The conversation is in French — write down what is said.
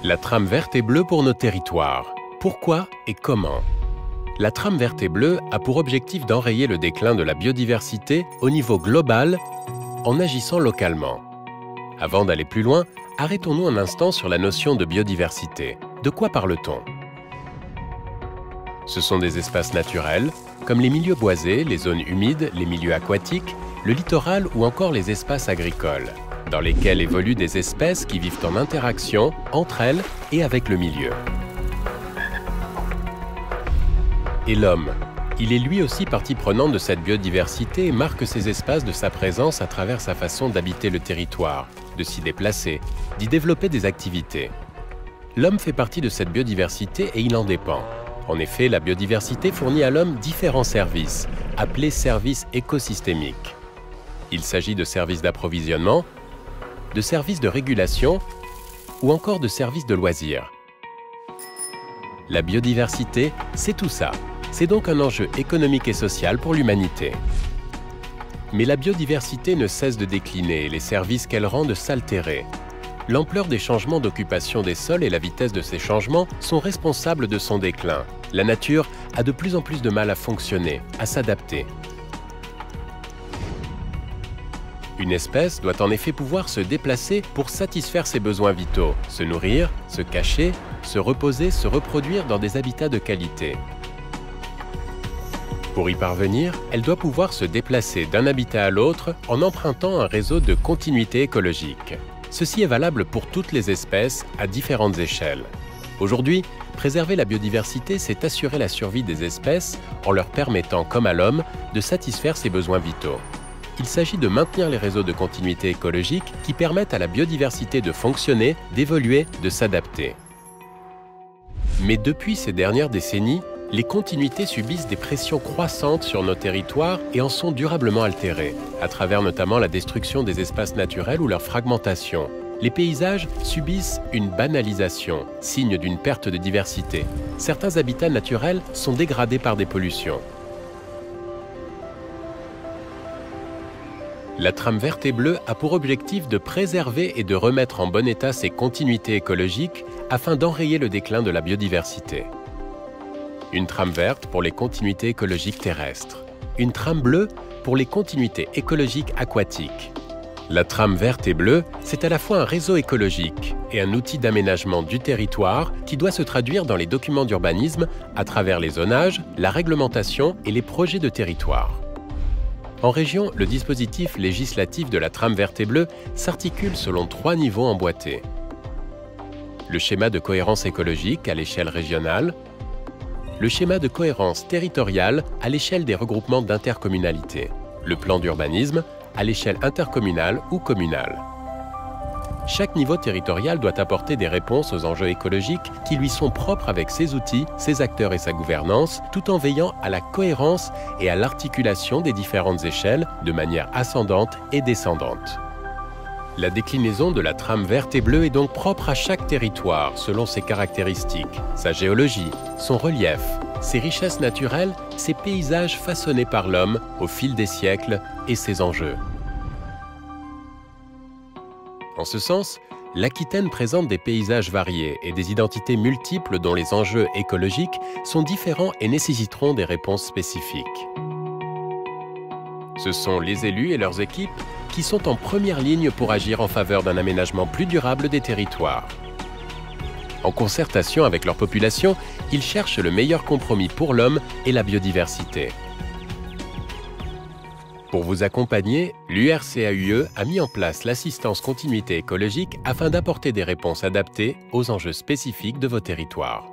La trame verte et bleue pour nos territoires. Pourquoi et comment? La trame verte et bleue a pour objectif d'enrayer le déclin de la biodiversité au niveau global en agissant localement. Avant d'aller plus loin, arrêtons-nous un instant sur la notion de biodiversité. De quoi parle-t-on? Ce sont des espaces naturels, comme les milieux boisés, les zones humides, les milieux aquatiques, le littoral ou encore les espaces agricoles, dans lesquels évoluent des espèces qui vivent en interaction entre elles et avec le milieu. Et l'homme, il est lui aussi partie prenante de cette biodiversité et marque ces espaces de sa présence à travers sa façon d'habiter le territoire, de s'y déplacer, d'y développer des activités. L'homme fait partie de cette biodiversité et il en dépend. En effet, la biodiversité fournit à l'homme différents services, appelés services écosystémiques. Il s'agit de services d'approvisionnement, de services de régulation ou encore de services de loisirs. La biodiversité, c'est tout ça. C'est donc un enjeu économique et social pour l'humanité. Mais la biodiversité ne cesse de décliner et les services qu'elle rend de s'altérer. L'ampleur des changements d'occupation des sols et la vitesse de ces changements sont responsables de son déclin. La nature a de plus en plus de mal à fonctionner, à s'adapter. Une espèce doit en effet pouvoir se déplacer pour satisfaire ses besoins vitaux, se nourrir, se cacher, se reposer, se reproduire dans des habitats de qualité. Pour y parvenir, elle doit pouvoir se déplacer d'un habitat à l'autre en empruntant un réseau de continuité écologique. Ceci est valable pour toutes les espèces à différentes échelles. Aujourd'hui, préserver la biodiversité, c'est assurer la survie des espèces en leur permettant, comme à l'homme, de satisfaire ses besoins vitaux. Il s'agit de maintenir les réseaux de continuité écologique qui permettent à la biodiversité de fonctionner, d'évoluer, de s'adapter. Mais depuis ces dernières décennies, les continuités subissent des pressions croissantes sur nos territoires et en sont durablement altérées, à travers notamment la destruction des espaces naturels ou leur fragmentation. Les paysages subissent une banalisation, signe d'une perte de diversité. Certains habitats naturels sont dégradés par des pollutions. La trame verte et bleue a pour objectif de préserver et de remettre en bon état ces continuités écologiques afin d'enrayer le déclin de la biodiversité. Une trame verte pour les continuités écologiques terrestres. Une trame bleue pour les continuités écologiques aquatiques. La trame verte et bleue, c'est à la fois un réseau écologique et un outil d'aménagement du territoire qui doit se traduire dans les documents d'urbanisme à travers les zonages, la réglementation et les projets de territoire. En région, le dispositif législatif de la trame verte et bleue s'articule selon 3 niveaux emboîtés. Le schéma de cohérence écologique à l'échelle régionale, le schéma de cohérence territoriale à l'échelle des regroupements d'intercommunalités, le plan d'urbanisme à l'échelle intercommunale ou communale. Chaque niveau territorial doit apporter des réponses aux enjeux écologiques qui lui sont propres avec ses outils, ses acteurs et sa gouvernance, tout en veillant à la cohérence et à l'articulation des différentes échelles de manière ascendante et descendante. La déclinaison de la trame verte et bleue est donc propre à chaque territoire selon ses caractéristiques, sa géologie, son relief, ses richesses naturelles, ses paysages façonnés par l'homme au fil des siècles et ses enjeux. En ce sens, l'Aquitaine présente des paysages variés et des identités multiples dont les enjeux écologiques sont différents et nécessiteront des réponses spécifiques. Ce sont les élus et leurs équipes qui sont en première ligne pour agir en faveur d'un aménagement plus durable des territoires. En concertation avec leur population, ils cherchent le meilleur compromis pour l'homme et la biodiversité. Pour vous accompagner, l'URCAUE a mis en place l'assistance continuité écologique afin d'apporter des réponses adaptées aux enjeux spécifiques de vos territoires.